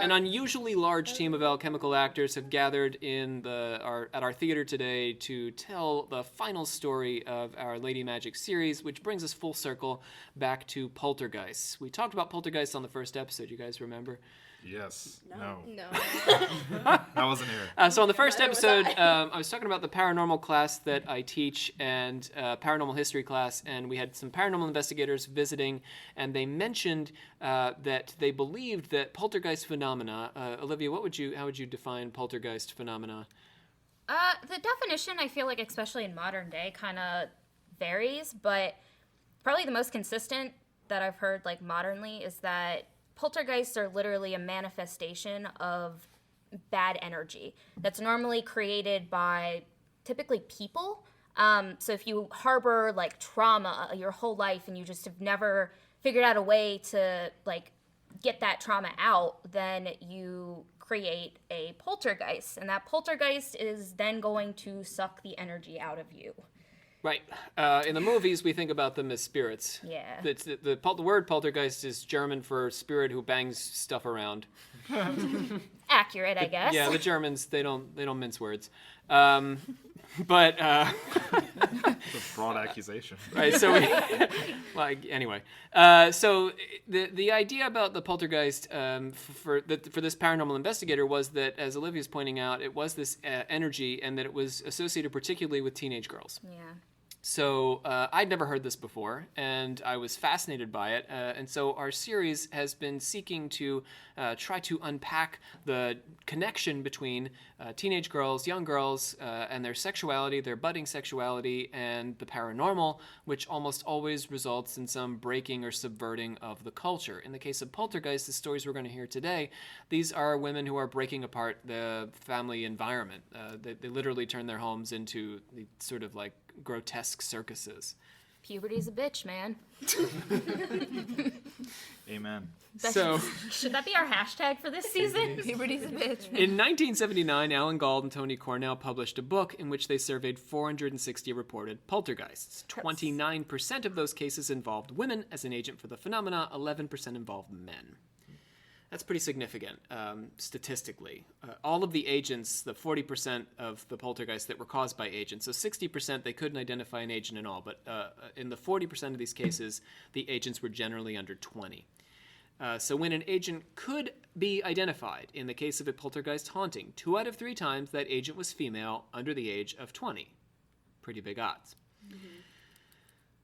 An unusually large team of alchemical actors have gathered at our theater today to tell the final story of our Lady Magic series, which brings us full circle back to Poltergeists. We talked about Poltergeists on the first episode, you guys remember? Yes. No. I wasn't here. So on the first episode, I was talking about the paranormal class that I teach and paranormal history class, and we had some paranormal investigators visiting, and they mentioned that they believed that poltergeist phenomena. Olivia, how would you define poltergeist phenomena? The definition, I feel like, especially in modern day, kind of varies, but probably the most consistent that I've heard, like, modernly is that poltergeists are literally a manifestation of bad energy that's normally created by typically people. So if you harbor like trauma your whole life and you just have never figured out a way to like get that trauma out, then you create a poltergeist, and that poltergeist is then going to suck the energy out of you. Right. In the movies, we think about them as spirits. Yeah. The word poltergeist is German for spirit who bangs stuff around. Accurate, I guess. Yeah, the Germans, they don't mince words. But It's a broad accusation. right, so anyway. So the idea about the poltergeist for this paranormal investigator was that, as Olivia's pointing out, it was this energy, and that it was associated particularly with teenage girls. Yeah. So I'd never heard this before, and I was fascinated by it. And so our series has been seeking to try to unpack the connection between teenage girls, young girls, and their sexuality, their budding sexuality, and the paranormal, which almost always results in some breaking or subverting of the culture. In the case of Poltergeist, the stories we're going to hear today, these are women who are breaking apart the family environment. They literally turn their homes into the sort of like grotesque circuses. Puberty's a bitch, man. Amen. Should that be our hashtag for this season? Puberty's a bitch. In 1979, Alan Gauld and Tony Cornell published a book in which they surveyed 460 reported poltergeists. 29% of those cases involved women as an agent for the phenomena, 11% involved men. That's pretty significant statistically. All of the agents, the 40% of the poltergeists that were caused by agents, so 60% they couldn't identify an agent at all, but in the 40% of these cases, the agents were generally under 20. So when an agent could be identified, in the case of a poltergeist haunting, 2 out of 3 times that agent was female under the age of 20. Pretty big odds. Mm-hmm.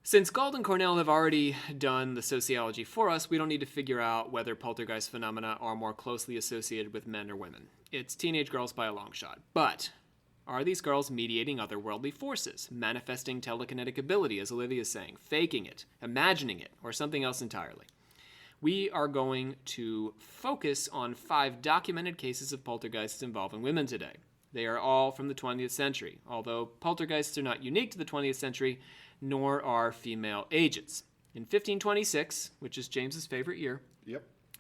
Since Gauld and Cornell have already done the sociology for us, we don't need to figure out whether poltergeist phenomena are more closely associated with men or women. It's teenage girls by a long shot. But are these girls mediating otherworldly forces, manifesting telekinetic ability, as Olivia is saying, faking it, imagining it, or something else entirely? We are going to focus on 5 documented cases of poltergeists involving women today. They are all from the 20th century, although poltergeists are not unique to the 20th century, nor are female agents. In 1526, which is James's favorite year,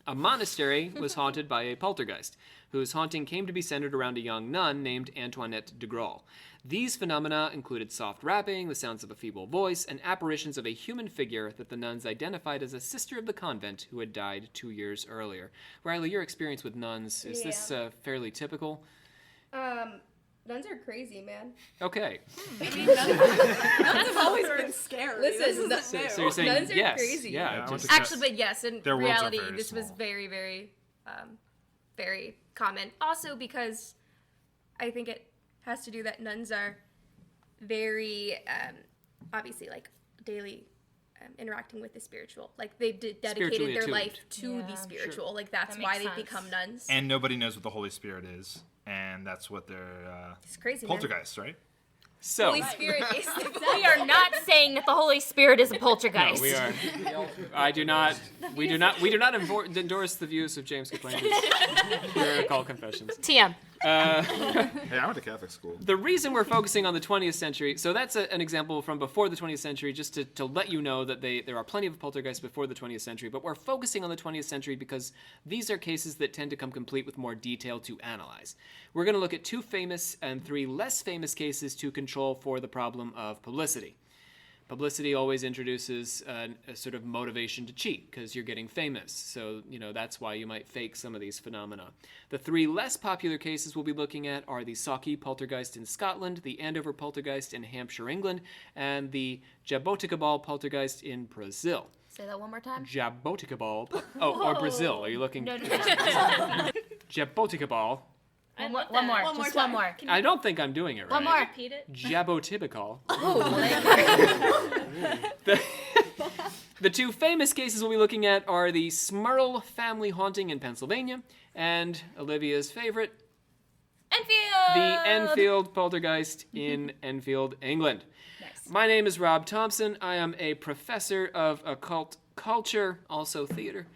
a monastery was haunted by a poltergeist, whose haunting came to be centered around a young nun named Antoinette de Grawl. These phenomena included soft rapping, the sounds of a feeble voice, and apparitions of a human figure that the nuns identified as a sister of the convent who had died 2 years earlier. Riley, your experience with nuns, is this fairly typical? Nuns are crazy, man. Okay. I mean, nuns have always been scary. Listen, so you're saying nuns are yes. crazy. Yeah. Actually, but yes, in Their worlds are reality, very this small. was very, very, very common. Also because I think it has to do that nuns are very, obviously, like, daily interacting with the spiritual. Like, they've dedicated their life to the spiritual. Sure. Like, that's why they become nuns. And nobody knows what the Holy Spirit is. And that's what they're It's crazy, poltergeists, right? So Holy Spirit is We are not saying that the Holy Spirit is a poltergeist. No, we are. We do not endorse the views of James Kaplan. Here are called confessions. TM. Hey, I went to Catholic school. The reason we're focusing on the 20th century, so that's an example from before the 20th century, just to let you know that there are plenty of poltergeists before the 20th century, but we're focusing on the 20th century because these are cases that tend to come complete with more detail to analyze. We're going to look at 2 famous and 3 less famous cases to control for the problem of publicity. Publicity always introduces a sort of motivation to cheat because you're getting famous. So, that's why you might fake some of these phenomena. The 3 less popular cases we'll be looking at are the Sauchie poltergeist in Scotland, the Andover poltergeist in Hampshire, England, and the Jaboticabal poltergeist in Brazil. Say that one more time. Jaboticabal. Or Brazil. Are you looking? No. Jaboticabal. One more. I don't think I'm doing it right. One more. Repeat it. Jaboticabal. The 2 famous cases we'll be looking at are the Smurl Family haunting in Pennsylvania and Olivia's favorite, Enfield. the Enfield poltergeist in Enfield, England. Nice. My name is Rob Thompson. I am a professor of occult culture, also theater.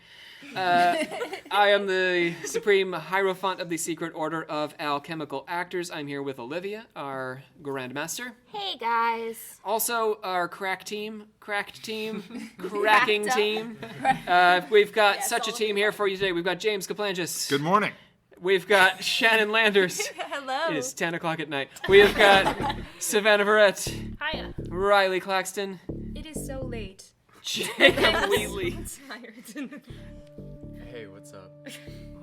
I am the Supreme Hierophant of the Secret Order of Alchemical Actors. I'm here with Olivia, our Grandmaster. Hey guys. Also, our cracked team. We've got such a team here for you today. We've got James Kaplangis. Good morning. We've got Shannon Landers. Hello. It is 10 o'clock at night. We've got Savannah Verrett. Hiya. Riley Claxton. It is so late. Jacob Wheatley. Tired. Hey, what's up?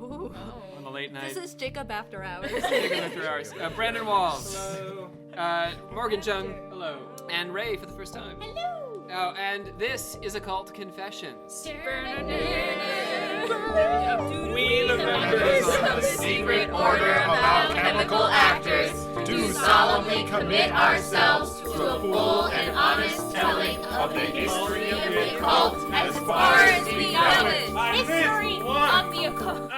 On the late night. This is Jacob After Hours. Jacob After Hours. Brandon Walls. Hello. Morgan Chung. Hello. And Ray for the first time. Hello. Oh, and this is Occult Confessions. We, the members of the Secret Order of Alchemical Actors, do solemnly commit ourselves to a full and honest telling of the history of the occult as far as we know it. History of the occult.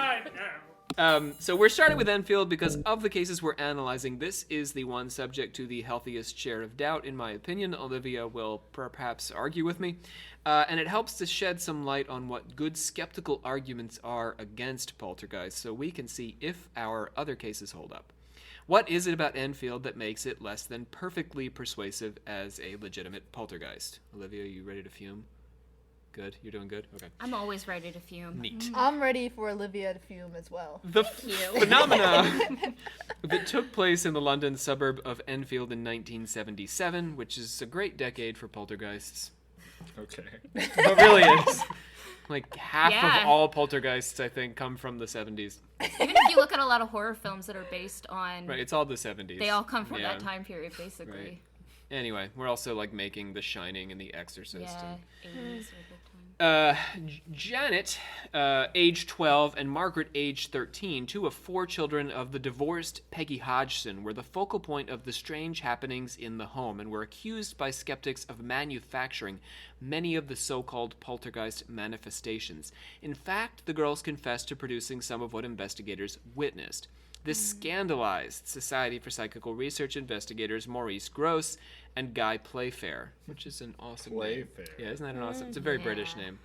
So we're starting with Enfield because of the cases we're analyzing, this is the one subject to the healthiest share of doubt, in my opinion. Olivia will perhaps argue with me. And it helps to shed some light on what good skeptical arguments are against poltergeist so we can see if our other cases hold up. What is it about Enfield that makes it less than perfectly persuasive as a legitimate poltergeist? Olivia, are you ready to fume? Good? You're doing good? Okay. I'm always ready to fume. Neat. I'm ready for Olivia to fume as well. The phenomena that took place in the London suburb of Enfield in 1977, which is a great decade for poltergeists. Okay. It really is. Like half Yeah. of all poltergeists, I think, come from the 70s. Even if you look at a lot of horror films that are based on, Right, it's all the 70s. they all come from Yeah. that time period, basically. Right. Anyway, we're also like making The Shining and The Exorcist. Yeah, 80s are a big time. Janet, age 12, and Margaret, age 13, 2 of 4 children of the divorced Peggy Hodgson, were the focal point of the strange happenings in the home and were accused by skeptics of manufacturing many of the so-called poltergeist manifestations. In fact, the girls confessed to producing some of what investigators witnessed. This scandalized Society for Psychical Research investigators Maurice Gross and Guy Playfair, which is an awesome name. Playfair. Yeah, isn't that an awesome? It's a very British name.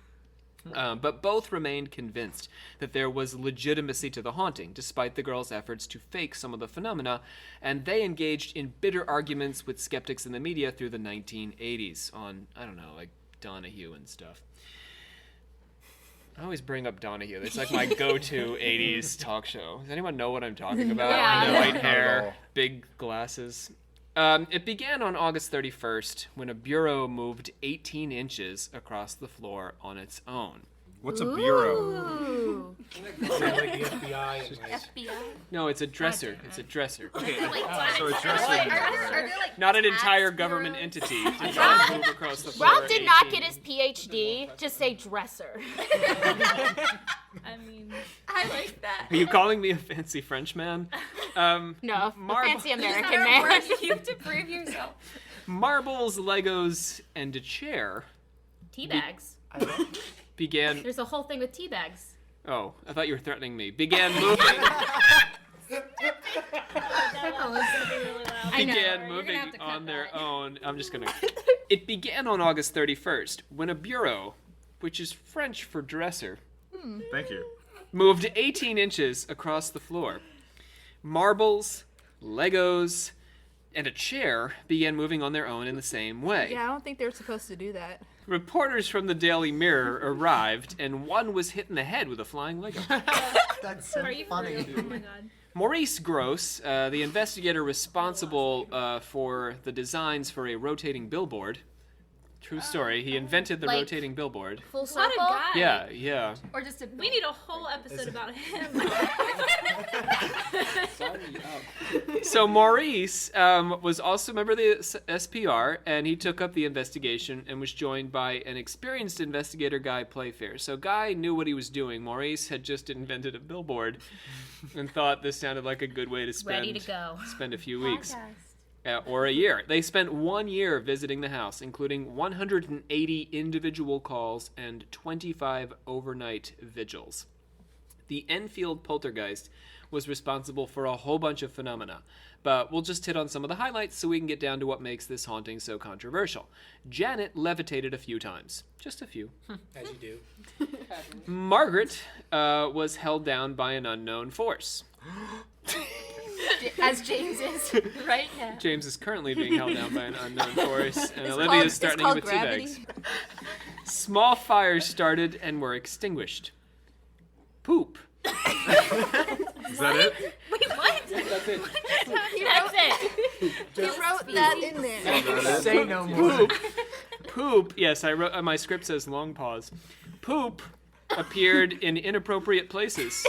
But both remained convinced that there was legitimacy to the haunting, despite the girls' efforts to fake some of the phenomena, and they engaged in bitter arguments with skeptics in the media through the 1980s on, I don't know, like Donahue and stuff. I always bring up Donahue. It's like my go-to 80s talk show. Does anyone know what I'm talking about? Yeah. White Not at hair, all. big glasses. It began on August 31st when a bureau moved 18 inches across the floor on its own. What's a bureau? Ooh. Like the FBI. FBI? No, it's a dresser. It's a dresser. So it's just Are there like Not an tax entire bureaus? government entity to try and move across the floor. Rob did not 18. get his PhD. Just say dresser. I mean, I like that. Are you calling me a fancy French man? No, a fancy American man. You have to prove yourself. Marbles, Legos, and a chair Tea bags. began. There's a whole thing with tea bags. Oh, I thought you were threatening me. Began moving. I know. Began moving on their own. I'm just gonna. It began on August 31st when a bureau, which is French for dresser, Thank you. moved 18 inches across the floor. Marbles, Legos, and a chair began moving on their own in the same way. yeah, I don't think they're supposed to do that. Reporters from the Daily Mirror arrived, and one was hit in the head with a flying Lego. That's so funny. Oh my god. Maurice Gross, the investigator responsible for the designs for a rotating billboard, True story. He invented the Like- rotating billboard. Full What a circle. guy. Yeah, yeah. Or just a We need a whole episode about him. So Maurice was also a member of the SPR, and he took up the investigation and was joined by an experienced investigator, Guy Playfair. So Guy knew what he was doing. Maurice had just invented a billboard and thought this sounded like a good way to Ready to go. spend a few weeks. Or a year. They spent 1 year visiting the house, including 180 individual calls and 25 overnight vigils. The Enfield poltergeist was responsible for a whole bunch of phenomena, but we'll just hit on some of the highlights so we can get down to what makes this haunting so controversial. Janet levitated a few times. Just a few. As you do. Margaret was held down by an unknown force. As James is right now. James is currently being held down by an unknown force, and It's Olivia is it's starting called with gravity. tea bags. Small fires started and were extinguished. Poop. Is that it? Wait, what? That's it. That's it. He wrote that in there. Say no more. Poop. Yes, I wrote. My script says long pause. Poop appeared in inappropriate places.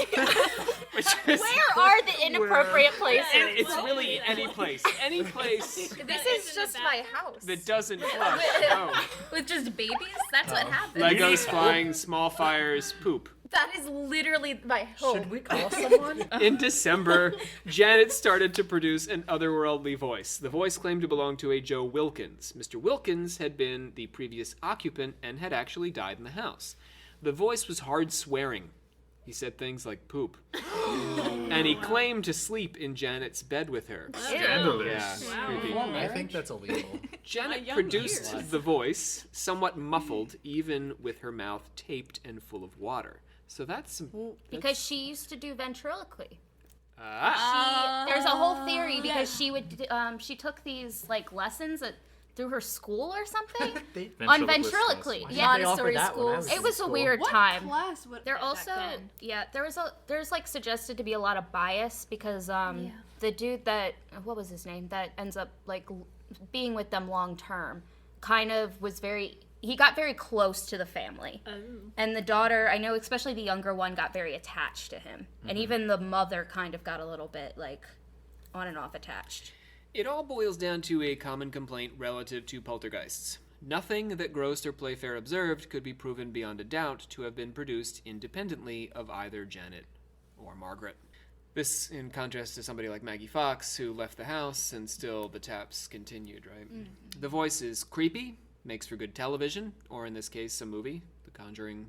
Which is, Where are the inappropriate places? it's really any place. Any place This is just my house. that doesn't flush. Oh. With just babies? That's what happens. Legos flying, small fires, poop. That is literally my home. Should we call someone? In December, Janet started to produce an otherworldly voice. The voice claimed to belong to a Joe Wilkins. Mr. Wilkins had been the previous occupant and had actually died in the house. The voice was hard swearing. He said things like poop. And he claimed to sleep in Janet's bed with her. Scandalous. Yeah, creepy. I think that's illegal. Janet young produced years. the voice, somewhat muffled, even with her mouth taped and full of water. So that's some... Because she used to do ventriloquy. Ah. There's a whole theory because she would she took these like lessons through her school or something on ventriloquy. Yeah, they Montessori offered that when I schools. was It in was a school. weird What time. class would There back also then? there's like suggested to be a lot of bias because the dude that what was his name that ends up like being with them long term kind of was he got very close to the family. And the daughter, I know especially the younger one, got very attached to him. And even the mother kind of got a little bit like on and off attached. It all boils down to a common complaint relative to poltergeists. Nothing that Gross or Playfair observed could be proven beyond a doubt to have been produced independently of either Janet or Margaret. This in contrast to somebody like Maggie Fox, who left the house and still the taps continued, right? The voice is creepy, makes for good television, or in this case, a movie, The Conjuring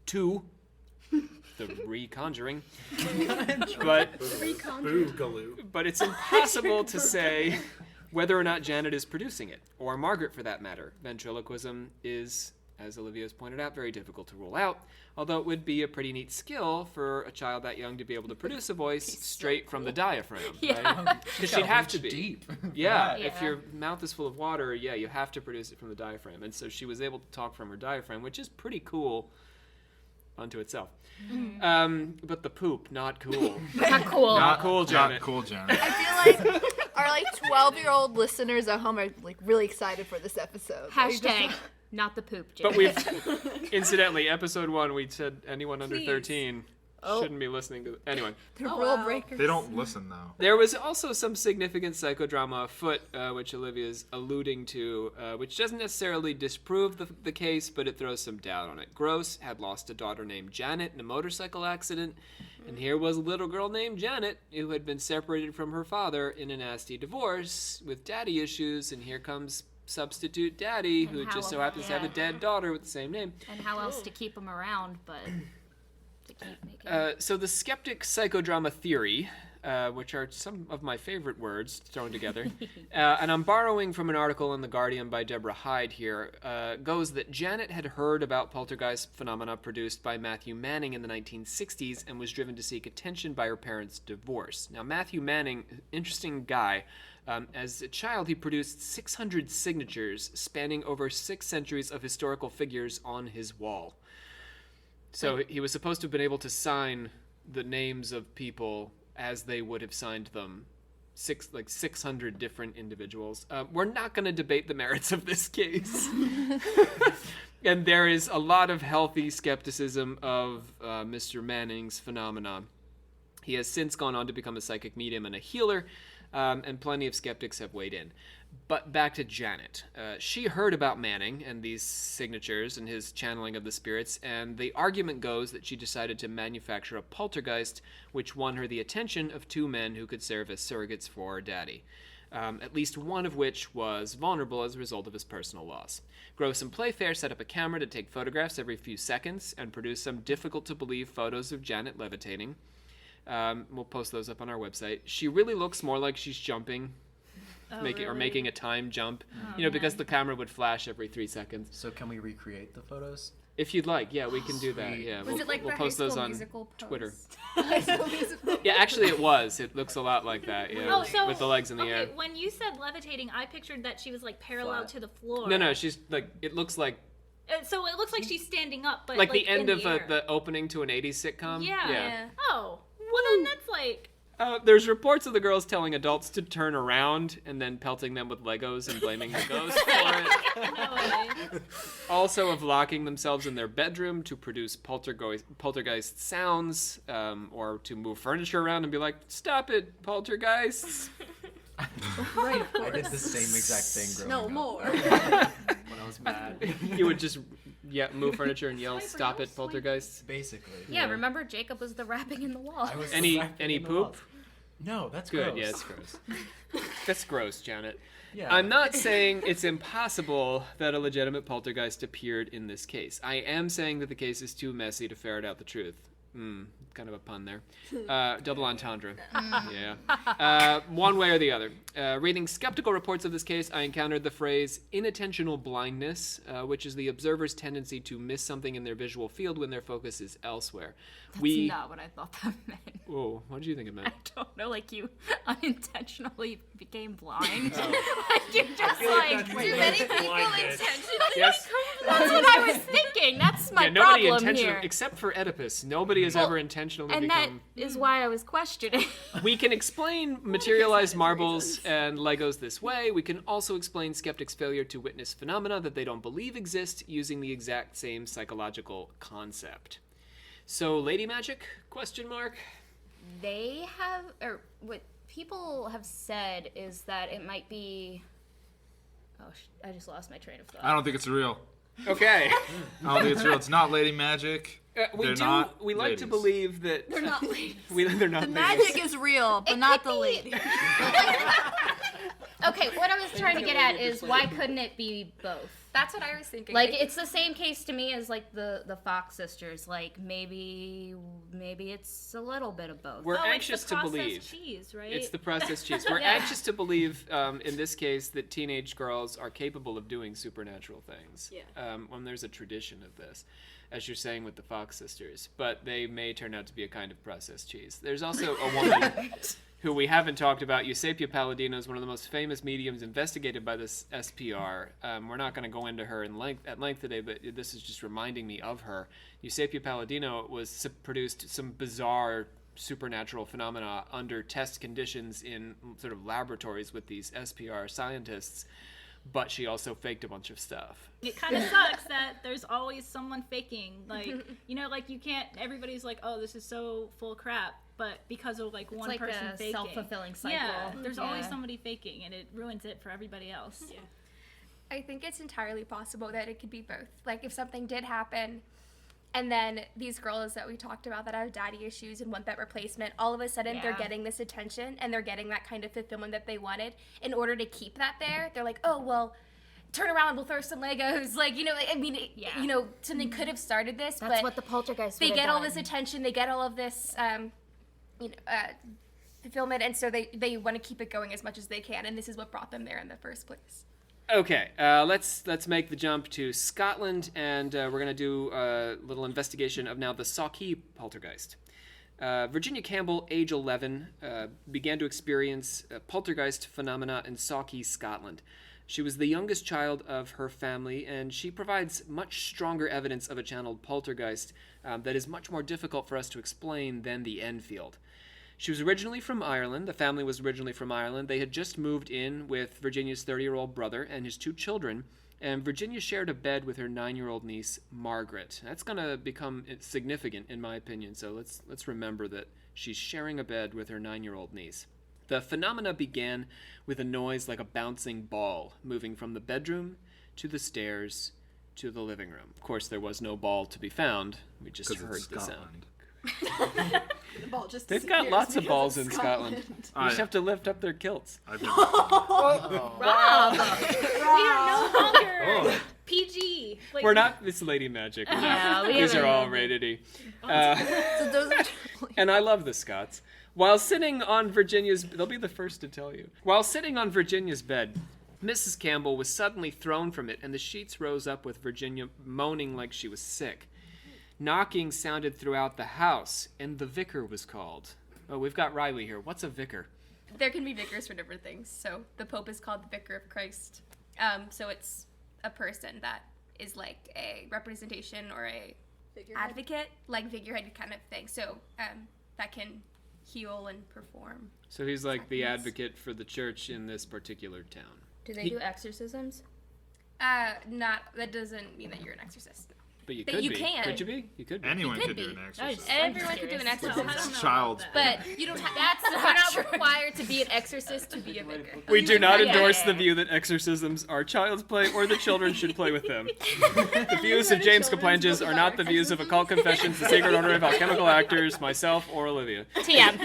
2, The Reconjuring. But it's impossible to say whether or not Janet is producing it, or Margaret for that matter. Ventriloquism is, as Olivia has pointed out, very difficult to rule out, although it would be a pretty neat skill for a child that young to be able to produce a voice straight from the diaphragm, right? Because she'd have to be. Deep. Yeah, if your mouth is full of water, yeah, you have to produce it from the diaphragm. And so she was able to talk from her diaphragm, which is pretty cool unto itself. But the poop, not cool. Not cool. Not cool, Janet. Not cool, Janet. I feel like our 12-year-old listeners at home are like really excited for this episode. Hashtag not the poop. But Janet. we've, incidentally, episode 1, we said anyone under 13 shouldn't be listening to. Anyway, The rule breakers. They don't listen, though. there was also some significant psychodrama afoot, which Olivia's alluding to, which doesn't necessarily disprove the case, but it throws some doubt on it. Gross had lost a daughter named Janet in a motorcycle accident, and here was a little girl named Janet who had been separated from her father in a nasty divorce with daddy issues, and here comes substitute daddy, who how just so about- happens to have a dead daughter with the same name. And how else to keep them around but to keep making So the skeptic psychodrama theory, which are some of my favorite words thrown together, and I'm borrowing from an article in The Guardian by Deborah Hyde here, goes that Janet had heard about poltergeist phenomena produced by Matthew Manning in the 1960s and was driven to seek attention by her parents' divorce. Now, Matthew Manning, interesting guy. As a child, he produced 600 signatures spanning over 6 centuries of historical figures on his wall. So he was supposed to have been able to sign the names of people as they would have signed them 600 different individuals. We're not going to debate the merits of this case. And there is a lot of healthy skepticism of Mr. Manning's phenomenon. He has since gone on to become a psychic medium and a healer, and plenty of skeptics have weighed in. But back to Janet. She heard about Manning and these signatures and his channeling of the spirits, and the argument goes that she decided to manufacture a poltergeist, which won her the attention of 2 men who could serve as surrogates for Daddy. At least one of which was vulnerable as a result of his personal loss. Gross and Playfair set up a camera to take photographs every few seconds and produce some difficult-to-believe photos of Janet levitating. We'll post those up on our website. She really looks more like she's jumping, or making a time jump, because the camera would flash every 3 seconds. So can we recreate the photos? If you'd like, yeah, we can do that. Yeah, Was it like we'll the post High those School on Musical pose? Twitter. Yeah, actually, it was. It looks a lot like that. Yeah, Oh, so with the legs in the air. when you said levitating, I pictured that she was like parallel Flat. to the floor. No, she's like. It looks like So it looks like she's standing up, but like the in end of air. the opening to an '80s sitcom. Yeah. Oh, well then that's like. There's reports of the girls telling adults to turn around and then pelting them with Legos and blaming the ghost for it. No way. Also of locking themselves in their bedroom to produce poltergeist sounds, or to move furniture around and be like, "Stop it, poltergeists!" Right, of course. I did the same exact thing growing No up more. when I was mad. You would just move furniture and yell, "Stop it, poltergeists!" Basically. Yeah, remember Jacob was the rapping in the wall. I was Any slapping in the poop? walls. No, that's Good, gross. yeah, it's gross. That's gross, Janet. Yeah. I'm not saying it's impossible that a legitimate poltergeist appeared in this case. I am saying that the case is too messy to ferret out the truth. Kind of a pun there. Double entendre. Yeah. One way or the other. Reading skeptical reports of this case, I encountered the phrase inattentional blindness, which is the observer's tendency to miss something in their visual field when their focus is elsewhere. That's not what I thought that meant. Whoa, what did you think it meant? I don't know, like you unintentionally became blind. Oh. Like you just like. Do many people intentionally? Yes. That's what I was thinking. That's my Nobody problem intentionally, here. except for Oedipus, nobody has ever intentionally And that become. is why I was questioning. We can explain materialized marbles and Legos this way. We can also explain skeptics' failure to witness phenomena that they don't believe exist using the exact same psychological concept. So, lady magic? Question mark. They have, or what people have said is that it might be. Oh, I just lost my train of thought. I don't think it's real. Okay. I don't think it's real. It's not Lady Magic. We like ladies. to believe that They're not ladies. they're not The ladies. magic is real, but not the lady. Okay, what I was trying to get at is why couldn't it be both? That's what I was thinking. Like it's the same case to me as like the Fox sisters. Like maybe it's a little bit of both. We're Oh, anxious it's the to processed believe. cheese, right? It's the processed cheese. We're anxious to believe, in this case, that teenage girls are capable of doing supernatural things. Yeah. When there's a tradition of this, as you're saying with the Fox sisters, but they may turn out to be a kind of processed cheese. There's also a woman who we haven't talked about. Eusapia Palladino is one of the most famous mediums investigated by this SPR. We're not going to go into her at length today, but this is just reminding me of her. Eusapia Palladino produced some bizarre supernatural phenomena under test conditions in sort of laboratories with these SPR scientists, but she also faked a bunch of stuff. It kind of sucks that there's always someone faking. Like, like you can't, everybody's like, oh, this is so full crap. But because of like one like person a faking. self-fulfilling cycle. Yeah, there's always Yeah. somebody faking and it ruins it for everybody else. Yeah. I think it's entirely possible that it could be both. Like if something did happen and then these girls that we talked about that have daddy issues and want that replacement, all of a sudden they're Yeah. getting this attention and they're getting that kind of fulfillment that they wanted. In order to keep that there, they're like, oh, well, turn around, we'll throw some Legos. Like, I mean, something could have started this, That's but what the poltergeist. they would get have all done. this attention, they get all of this fulfillment, and so they want to keep it going as much as they can, and this is what brought them there in the first place. Okay, let's make the jump to Scotland, and we're going to do a little investigation of now the Sauchie poltergeist. Virginia Campbell, age 11, began to experience poltergeist phenomena in Sauchie, Scotland. She was the youngest child of her family, and she provides much stronger evidence of a channeled poltergeist that is much more difficult for us to explain than the Enfield. She was originally from Ireland. The family was originally from Ireland. They had just moved in with Virginia's 30-year-old brother and his 2 children, and Virginia shared a bed with her 9-year-old niece, Margaret. That's going to become significant, in my opinion, so let's remember that she's sharing a bed with her 9-year-old niece. The phenomena began with a noise like a bouncing ball moving from the bedroom to the stairs to the living room. Of course, there was no ball to be found. We just heard the sound. The ball just They've got disappears lots of because balls it's in Scotland. You just have to lift up their kilts. Rob, we are no longer PG. Like, We're not. It's lady magic. We're not- we These are haven't- all rated E. So those are And I love the Scots. While sitting on Virginia's, they'll be the first to tell you. While sitting on Virginia's bed, Mrs. Campbell was suddenly thrown from it, and the sheets rose up with Virginia moaning like she was sick. Knocking sounded throughout the house, and the vicar was called. Oh, we've got Riley here. What's a vicar? there can be vicars for different things. So the Pope is called the Vicar of Christ. So it's a person that is like a representation or a advocate, like figurehead kind of thing. So that can heal and perform. So he's like the advocate for the church in this particular town. Do they do exorcisms? That doesn't mean that you're an exorcist. But you That could you be. can. Could you be? You could be. Anyone could could do be. an exorcist. Everyone can do an exorcism. It's child's play. But you don't have. You're not required to be an exorcist to be a vicar. We do not Yeah. endorse the view that exorcisms are child's play or the children should play with them. The views of James Kaplanges are not the views of Occult Confessions, the Sacred Order of Alchemical Actors, myself, or Olivia. TM.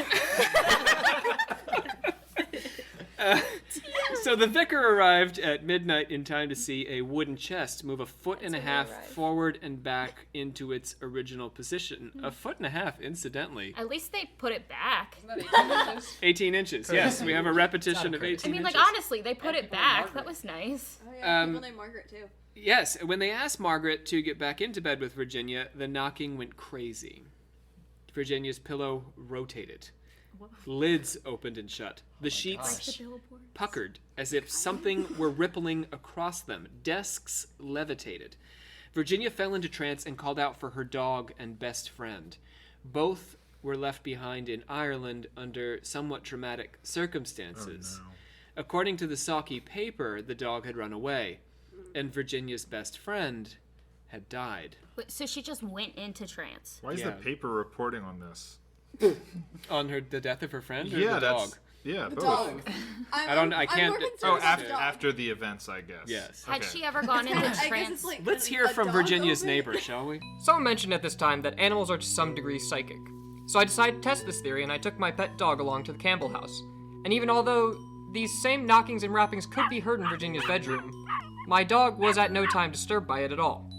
So the vicar arrived at midnight in time to see a wooden chest move a foot and a half forward and back into its original position. A foot and a half, incidentally. At least they put it back. 18 inches. Yes, we have a repetition of 18 I mean, inches. like, honestly, they put it back. That was nice. Oh yeah, people named Margaret too. Yes, when they asked Margaret to get back into bed with Virginia, the knocking went crazy. Virginia's pillow rotated. Lids opened and shut. The sheets puckered as if something were rippling across them. Desks levitated. Virginia fell into trance and called out for her dog and best friend. Both were left behind in Ireland under somewhat traumatic circumstances. Oh, no. According to the Sauchie paper, the dog had run away, and Virginia's best friend had died. Wait, so she just went into trance. Why is the paper reporting on this? On the death of her friend or Yeah, the dog? Yeah, both. Dog. I can't- After the events, I guess. Yes. Had Okay. she ever gone into I guess trance? it's like Let's hear a from dog Virginia's omen? neighbor, shall we? Someone mentioned at this time that animals are to some degree psychic. So I decided to test this theory and I took my pet dog along to the Campbell house. And even although these same knockings and rappings could be heard in Virginia's bedroom, my dog was at no time disturbed by it at all.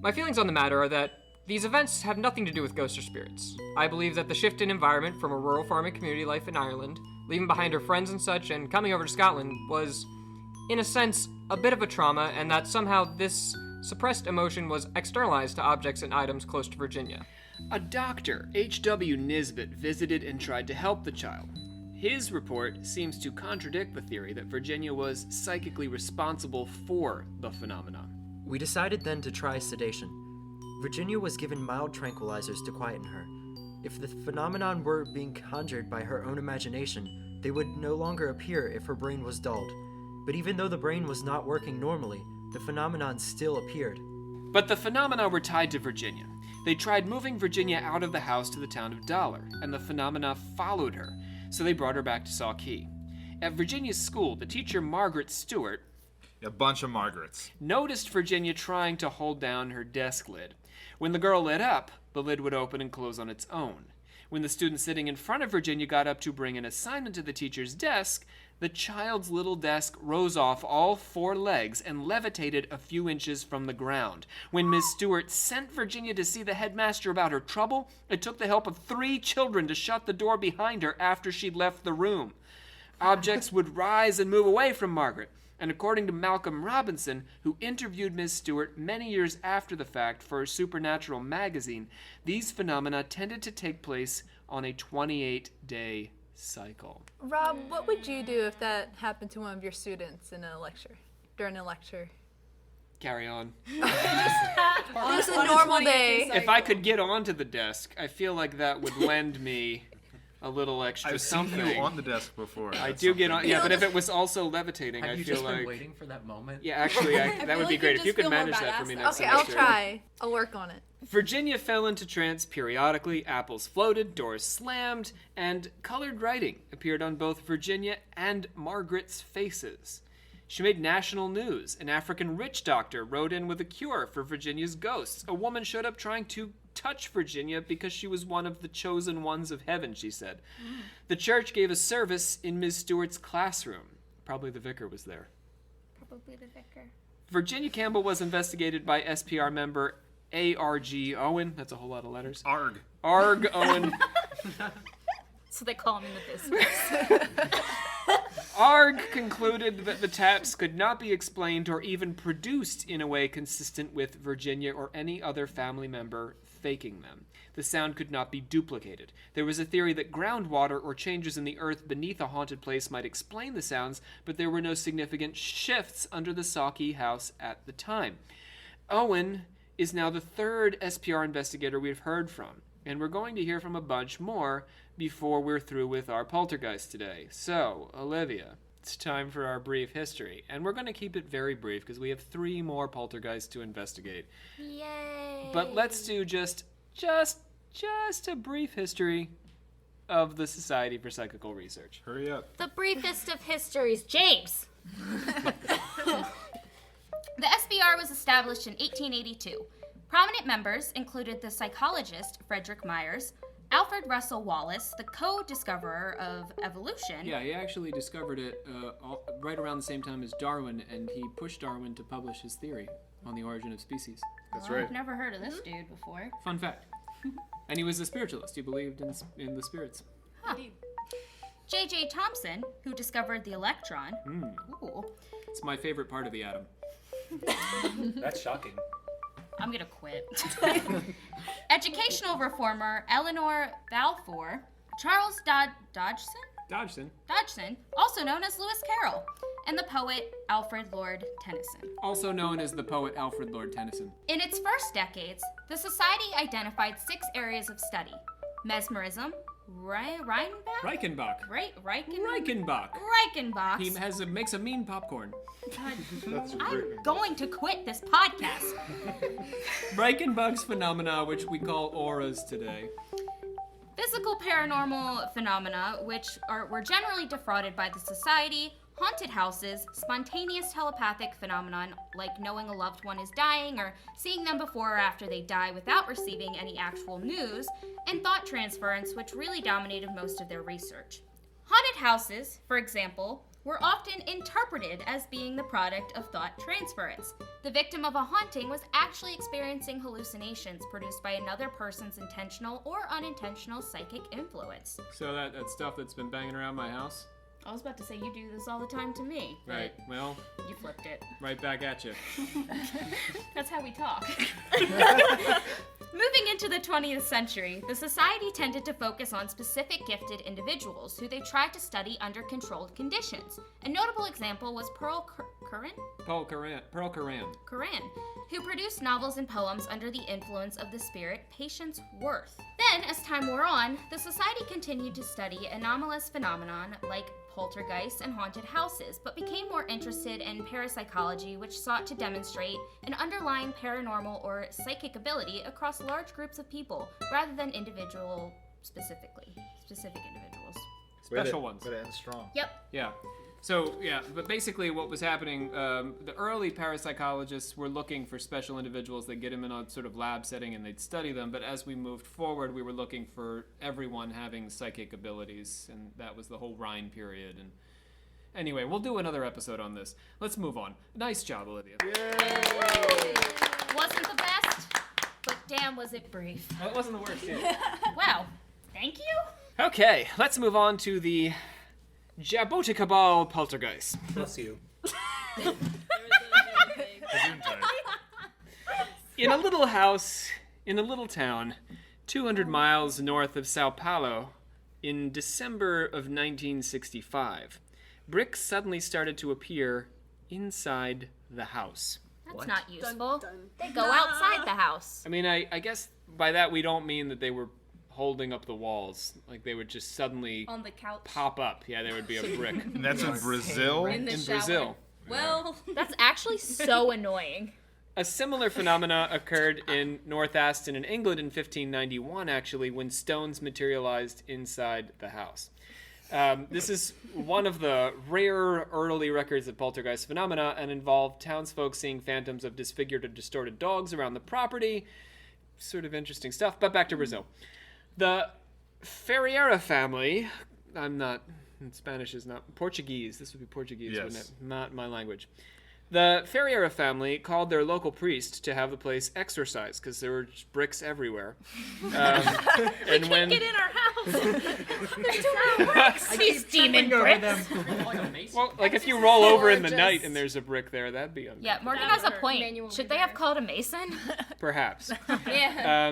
My feelings on the matter are that these events have nothing to do with ghosts or spirits. I believe that the shift in environment from a rural farming community life in Ireland, leaving behind her friends and such, and coming over to Scotland was, in a sense, a bit of a trauma, and that somehow this suppressed emotion was externalized to objects and items close to Virginia. A doctor, H.W. Nisbet, visited and tried to help the child. His report seems to contradict the theory that Virginia was psychically responsible for the phenomenon. We decided then to try sedation. Virginia was given mild tranquilizers to quieten her. If the phenomenon were being conjured by her own imagination, they would no longer appear if her brain was dulled. But even though the brain was not working normally, the phenomenon still appeared. But the phenomena were tied to Virginia. They tried moving Virginia out of the house to the town of Dollar, and the phenomena followed her, so they brought her back to Sauchie. At Virginia's school, the teacher Margaret Stewart A bunch of Margarets. noticed Virginia trying to hold down her desk lid. When the girl lit up, the lid would open and close on its own. When the student sitting in front of Virginia got up to bring an assignment to the teacher's desk, the child's little desk rose off all 4 legs and levitated a few inches from the ground. When Miss Stewart sent Virginia to see the headmaster about her trouble, it took the help of 3 children to shut the door behind her after she'd left the room. Objects would rise and move away from Margaret. And according to Malcolm Robinson, who interviewed Miss Stewart many years after the fact for Supernatural magazine, these phenomena tended to take place on a 28-day cycle. Rob, what would you do if that happened to one of your students in a lecture, during a lecture? Carry on. Just a normal day. If I could get onto the desk, I feel like that would lend me a little extra I've seen something. you on the desk before. I That's do get something. on, yeah, but if it was also levitating, Have I you feel just like. been waiting for that moment? Yeah, actually, that feel would be like great you if you just could feel more manage that for badass me now. next Okay, I'll semester. try. I'll work on it. Virginia fell into trance periodically, apples floated, doors slammed, and colored writing appeared on both Virginia and Margaret's faces. She made national news. An African witch doctor rode in with a cure for Virginia's ghosts. A woman showed up trying to touch Virginia because she was one of the chosen ones of heaven, she said. The church gave a service in Ms. Stewart's classroom. Probably the vicar was there. Probably the vicar. Virginia Campbell was investigated by SPR member A.R.G. Owen. That's a whole lot of letters. Arg. Arg Owen. So they call him in the business. Arg concluded that the taps could not be explained or even produced in a way consistent with Virginia or any other family member faking them. The sound could not be duplicated. There was a theory that groundwater or changes in the earth beneath a haunted place might explain the sounds, but there were no significant shifts under the Sauchie house at the time. Owen is now the third SPR investigator we've heard from, and we're going to hear from a bunch more before we're through with our poltergeist today. So, Olivia, it's time for our brief history, and we're going to keep it very brief because we have 3 more poltergeists to investigate. Yay! But let's do just a brief history of the Society for Psychical Research. Hurry up. The briefest of histories, James. The SBR was established in 1882. Prominent members included the psychologist Frederick Myers, Alfred Russel Wallace, the co-discoverer of evolution. Yeah, he actually discovered it right around the same time as Darwin, and he pushed Darwin to publish his theory on the origin of species. That's Oh, right. I've never heard of this dude before. Fun fact. And he was a spiritualist. He believed in the spirits. J.J. Thomson, who discovered the electron. Ooh, It's my favorite part of the atom. That's shocking. I'm gonna quit. Educational reformer Eleanor Balfour, Charles Dodgson, also known as Lewis Carroll, and the poet Alfred Lord Tennyson. Also known as the poet Alfred Lord Tennyson. In its first decades, the Society identified 6 areas of study: mesmerism, Reichenbach. Reichenbach. He makes a mean popcorn. God, I'm going to quit this podcast. Reichenbach's phenomena, which we call auras today. Physical paranormal phenomena, which were generally defrauded by the Society, haunted houses, spontaneous telepathic phenomenon like knowing a loved one is dying or seeing them before or after they die without receiving any actual news, and thought transference, which really dominated most of their research. Haunted houses, for example, were often interpreted as being the product of thought transference. The victim of a haunting was actually experiencing hallucinations produced by another person's intentional or unintentional psychic influence. So that stuff that's been banging around my house? I was about to say you do this all the time to me. but Right, well, You flipped it. right back at you. That's how we talk. Moving into the 20th century, the Society tended to focus on specific gifted individuals who they tried to study under controlled conditions. A notable example was Pearl Curran, who produced novels and poems under the influence of the spirit Patience Worth. Then, as time wore on, the Society continued to study anomalous phenomenon like poltergeists and haunted houses, but became more interested in parapsychology, which sought to demonstrate an underlying paranormal or psychic ability across large groups of people, rather than specific individuals. Special ones. Way to end strong. Yep. Yeah. So, yeah, but basically what was happening, the early parapsychologists were looking for special individuals. They'd get them in a sort of lab setting and they'd study them. But as we moved forward, we were looking for everyone having psychic abilities. And that was the whole Rhine period. And anyway, we'll do another episode on this. Let's move on. Nice job, Olivia. Wasn't the best, but damn was it brief. Well, it wasn't the worst, yeah. Wow. Thank you. Okay, let's move on to the Jaboticabal poltergeist. Bless you. In a little house in a little town 200 miles north of Sao Paulo in December of 1965, bricks suddenly started to appear inside the house. That's not useful. Dun, dun. They go outside the house. I mean, I guess by that we don't mean that they were holding up the walls. Like they would just suddenly On the couch. pop up. Yeah, there would be a brick. And that's in Brazil? In the shower. Brazil. Well, That's actually so annoying. A similar phenomena occurred in North Aston in England in 1591, actually, when stones materialized inside the house. This is one of the rare early records of poltergeist phenomena and involved townsfolk seeing phantoms of disfigured or distorted dogs around the property. Sort of interesting stuff, but back to Brazil. The Ferreira family, Spanish is not, Portuguese, this would be Portuguese, wouldn't it? Not my language. The Ferreira family called their local priest to have the place exorcised because there were just bricks everywhere. And when Get in our house. These demon bricks. well, like if you roll over in the night and there's a brick there, that'd be Yeah, Morgan has a point. Should they have called a mason? perhaps. yeah.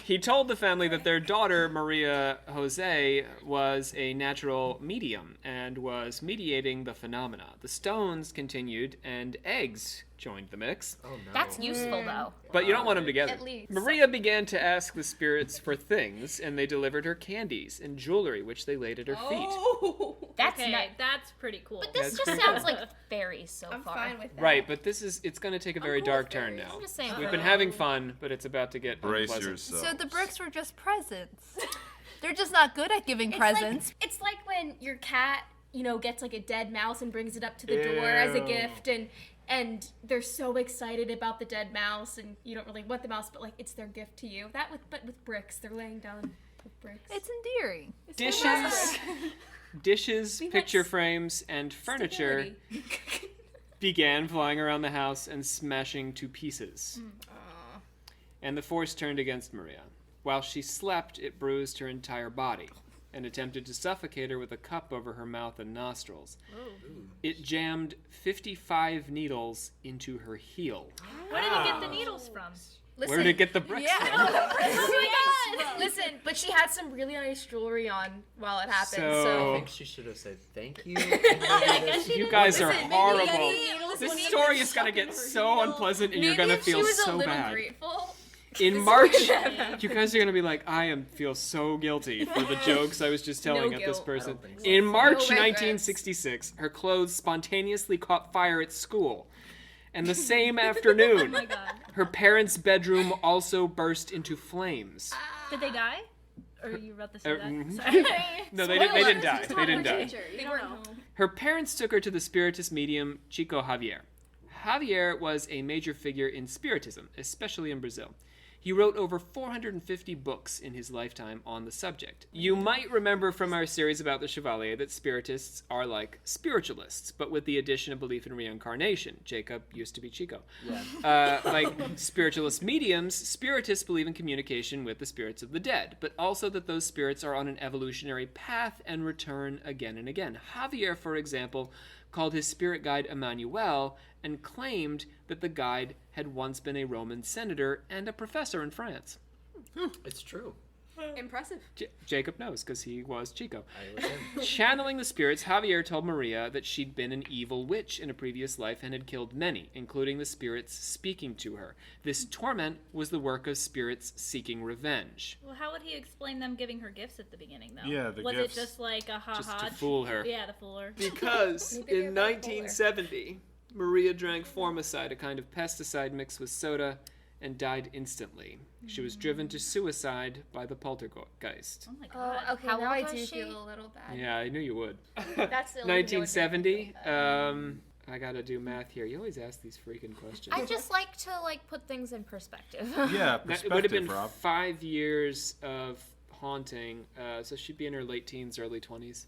He told the family that their daughter, Maria Jose, was a natural medium and was mediating the phenomena. The stones continued, and eggs joined the mix. Oh no. That's useful, though. But you don't want them together. At least. Maria began to ask the spirits for things, and they delivered her candies and jewelry, which they laid at her feet. Oh. That's Okay, not. that's pretty cool. But this That's just pretty sounds cool. like fairies so I'm far. fine with that. Right, but it's going to take a very cool dark with turn fairies. now. I'm just saying. We've been having fun, but it's about to get Brace unpleasant. yourself. So the bricks were just presents. They're just not good at giving presents. It's like when your cat, gets like a dead mouse and brings it up to the door as a Ew. gift, and they're so excited about the dead mouse, and you don't really want the mouse, but like it's their gift to you. But with bricks, they're laying down with bricks. It's endearing. Dishes, We want picture frames, and furniture Stability. began flying around the house and smashing to pieces. And the force turned against Maria. While she slept, it bruised her entire body and attempted to suffocate her with a cup over her mouth and nostrils. It jammed 55 needles into her heel. Where did he get the needles from? Listen, Where did it get the bricks from? Listen, but she had some really nice jewelry on while it happened, I So- think she should have said thank you. You guys are Listen, maybe horrible. This maybe story is going to get so unpleasant and you're going to if she feel was a so little bad. grateful. In March, you guys are going to be like, feel so guilty for the jokes I was just telling No at this guilt. person. I don't think so. In March No regrets. 1966, her clothes spontaneously caught fire at school. And the same afternoon, Oh my god. her parents' bedroom also burst into flames. Did they die? Or you about to say that? mhm. Sorry. No, they didn't die. They didn't die. They weren't home. Her parents took her to the spiritist medium Chico Javier. Javier was a major figure in spiritism, especially in Brazil. He wrote over 450 books in his lifetime on the subject. You might remember from our series about the Chevalier that spiritists are like spiritualists, but with the addition of belief in reincarnation. Jacob used to be Chico. Yeah. Like spiritualist mediums, spiritists believe in communication with the spirits of the dead, but also that those spirits are on an evolutionary path and return again and again. Javier, for example, called his spirit guide Emmanuel and claimed that the guide had once been a Roman senator and a professor in France. It's true. Impressive. Jacob knows because he was Chico. I was him. Channeling the spirits, Javier told Maria that she'd been an evil witch in a previous life and had killed many, including the spirits speaking to her. This torment was the work of spirits seeking revenge. Well, how would he explain them giving her gifts at the beginning, though? Yeah, the Was gifts. it just like a ha Just ha? to fool her. Yeah, to fool her. Because Maybe they're in bipolar. 1970, Maria drank formicide, a kind of pesticide mixed with soda, and died instantly. She was driven to suicide by the poltergeist. Oh my god. Oh, okay. How Now I old do was she? feel a little bad. Yeah, I knew you would. That's the only 1970. I gotta do math here. You always ask these freaking questions. I just like to put things in perspective. Yeah, That- it would have been perspective, Rob. 5 years of haunting, so she'd be in her late teens, early 20s.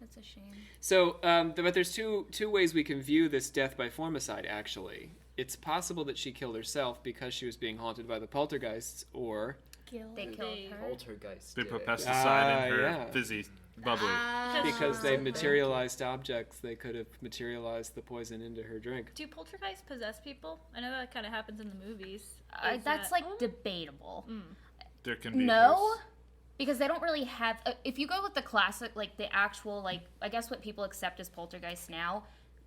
That's a shame. So, but there's two ways we can view this death by formicide, actually. It's possible that she killed herself because she was being haunted by the poltergeists, or... They killed her. Poltergeist. They did put it. pesticide in her yeah. fizzy bubbly. Because they Thank you. materialized objects, they could have materialized the poison into her drink. Do poltergeists possess people? I know that kind of happens in the movies. That's debatable. There can be No, ghosts. because they don't really have. If you go with the classic, the actual, I guess what people accept as poltergeists now,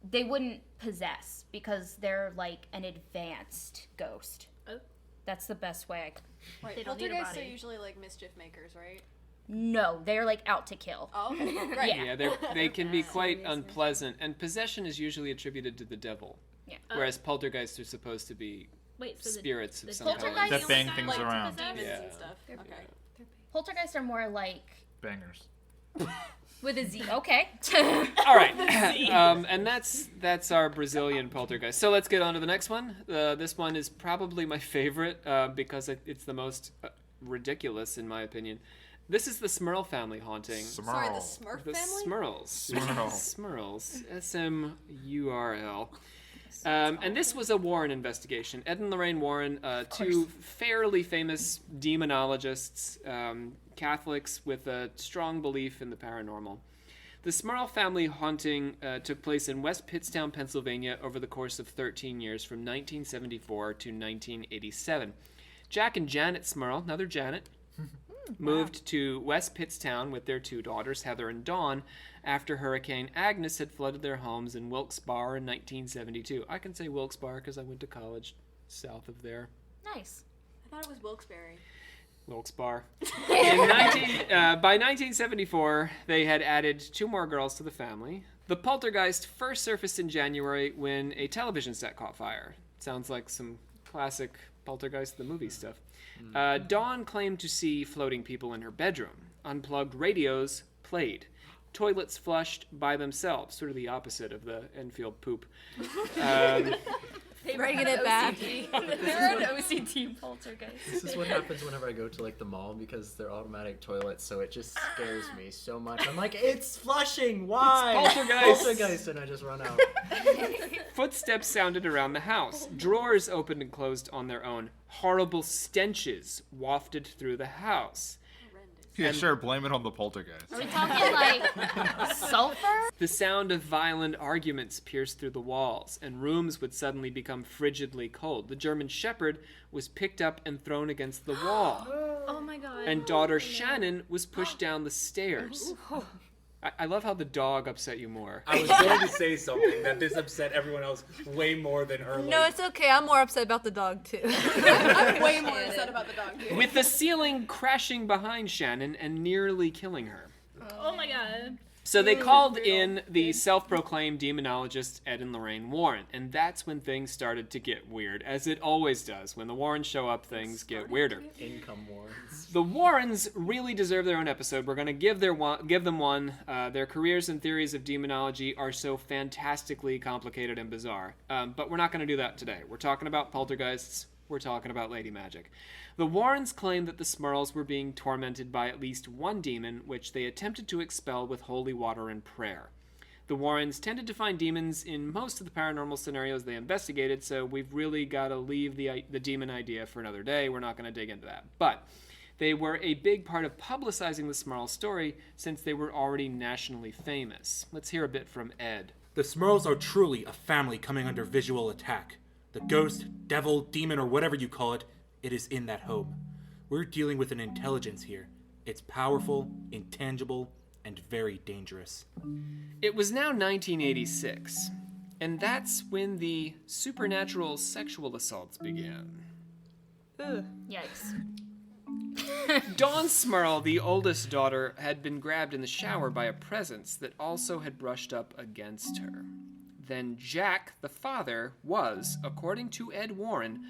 they wouldn't possess because they're an advanced ghost. Oh. That's the best way I could. Right. They don't need a Poltergeists are body. usually like mischief makers, right? No, they're like out to kill. Oh, okay. Right. Yeah. They can be quite unpleasant, and possession is usually attributed to the devil. Yeah. Whereas poltergeists are supposed to be Wait, so spirits the of some kind. poltergeist- That bang things Like around. demons Yeah. and stuff. Okay. Poltergeists are more like Bangers. with a Z. Okay. All right, and that's our Brazilian poltergeist. So let's get on to the next one. This one is probably my favorite because it's the most ridiculous in my opinion. This is the Smurl family haunting. Sorry, the Smurf The family? Smurls. Smurl. Smurls. S-M-U-R-L. And this was a Warren investigation. Ed and Lorraine Warren, two fairly famous demonologists, Catholics with a strong belief in the paranormal. The Smurl family haunting took place in West Pittstown, Pennsylvania over the course of 13 years from 1974 to 1987. Jack and Janet Smurl, another Janet, moved to West Pittstown with their two daughters, Heather and Dawn, after Hurricane Agnes had flooded their homes in Wilkes-Barre in 1972. I can say Wilkes-Barre because I went to college south of there. Nice. I thought it was Wilkes-Barre. Wilkes-Barre. By 1974, they had added two more girls to the family. The poltergeist first surfaced in January when a television set caught fire. Sounds like some classic Poltergeist the movie stuff. Dawn claimed to see floating people in her bedroom. Unplugged radios played. Toilets flushed by themselves, sort of the opposite of the Enfield poop. Bringing it back. They're an OCD poltergeist. This is what happens whenever I go to like the mall because they're automatic toilets, so it just scares me so much. I'm like, it's flushing. Why? It's poltergeist. Poltergeist, and I just run out. Footsteps sounded around the house. Drawers opened and closed on their own. Horrible stenches wafted through the house. Yeah, sure. Blame it on the poltergeist. Are we talking like sulfur? The sound of violent arguments pierced through the walls, and rooms would suddenly become frigidly cold. The German Shepherd was picked up and thrown against the wall, Oh my god. and daughter Shannon was pushed down the stairs. I love how the dog upset you more. I was going to say something that this upset everyone else way more than her. No, it's okay. I'm more upset about the dog too. I'm way more upset about the dog, too. With the ceiling crashing behind Shannon and nearly killing her. Oh my god. So they called in the self-proclaimed demonologists Ed and Lorraine Warren, and that's when things started to get weird, as it always does. When the Warrens show up, things get weirder. Income Warrens. The Warrens really deserve their own episode. We're going to give them one. Their careers and theories of demonology are so fantastically complicated and bizarre. But we're not going to do that today. We're talking about poltergeists. We're talking about lady magic. The Warrens claimed that the Smurls were being tormented by at least one demon, which they attempted to expel with holy water and prayer. The Warrens tended to find demons in most of the paranormal scenarios they investigated, so we've really got to leave the demon idea for another day. We're not going to dig into that. But they were a big part of publicizing the Smurl story since they were already nationally famous. Let's hear a bit from Ed. The Smurls are truly a family coming under visual attack. The ghost, devil, demon, or whatever you call it, it is in that home. We're dealing with an intelligence here. It's powerful, intangible, and very dangerous. It was now 1986, and that's when the supernatural sexual assaults began. Yikes. Dawn Smurl, the oldest daughter, had been grabbed in the shower by a presence that also had brushed up against her. Then Jack, the father, was, according to Ed Warren,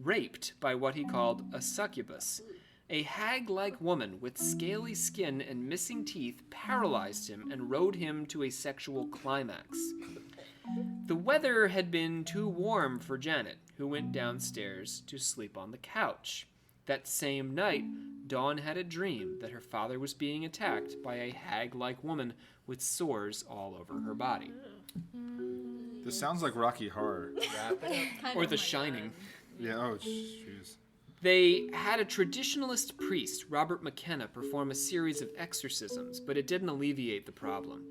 raped by what he called a succubus. A hag-like woman with scaly skin and missing teeth paralyzed him and rode him to a sexual climax. The weather had been too warm for Janet, who went downstairs to sleep on the couch. That same night, Dawn had a dream that her father was being attacked by a hag-like woman with sores all over her body. This sounds like Rocky Horror. Or The Shining. Yeah, oh, jeez. They had a traditionalist priest, Robert McKenna, perform a series of exorcisms, but it didn't alleviate the problem.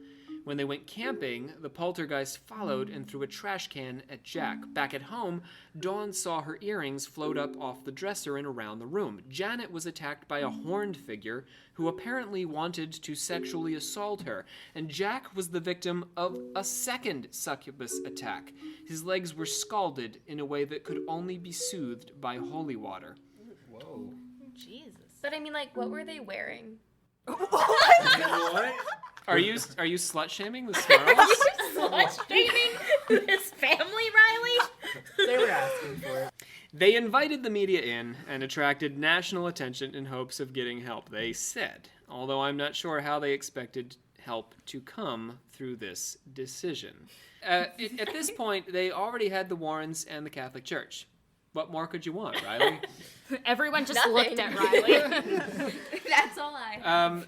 When they went camping, the poltergeist followed and threw a trash can at Jack. Back at home, Dawn saw her earrings float up off the dresser and around the room. Janet was attacked by a horned figure who apparently wanted to sexually assault her, and Jack was the victim of a second succubus attack. His legs were scalded in a way that could only be soothed by holy water. Whoa. Jesus. But I mean, like, what were they wearing? What? Are you slut shaming the Smurls? Slut-shaming this family, Riley? They were asking for it. They invited the media in and attracted national attention in hopes of getting help, they said, although I'm not sure how they expected help to come through this decision. At this point, they already had the Warrens and the Catholic Church. What more could you want, Riley? Everyone just Nothing. looked at Riley. That's all I.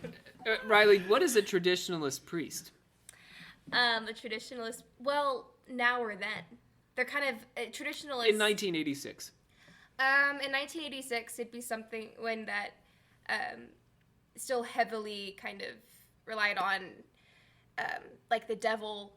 Riley, what is a traditionalist priest? A traditionalist. Well, now or then, they're kind of traditionalists. In 1986. In 1986, it'd be something when that still heavily kind of relied on like the devil.